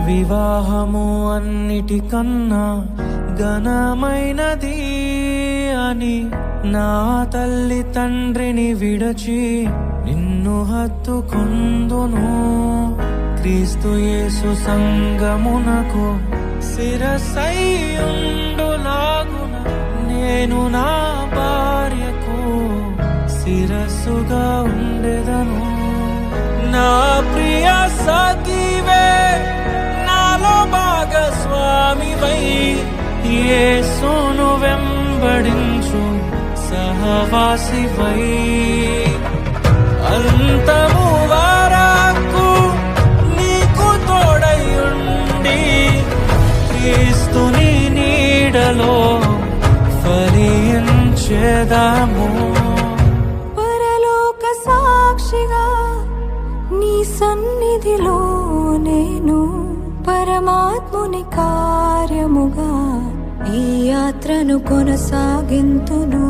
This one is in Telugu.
వివాహము అన్నిటికన్నా ఘనమైనది అని నా తల్లి తండ్రిని విడచి నిన్ను హత్తుకొందును. క్రీస్తు యేసు సంగమునకు శిరస్సైయుండులాగున నేను నా భార్యకు శిరస్సుగా ఉండెదను. నా ప్రియ సఖివే నాలో భాగస్వామివై యేసును వెంబడించు సహవాసివై అంతము వరకు నీకు తోడయుండి క్రీస్తుని నీడలో ఫలించెదము. పరలోక సాక్షిగా నీ సన్నిధిలో నేను పరమాత్ముని కార్యముగా ఈ యాత్రను కొనసాగింతును.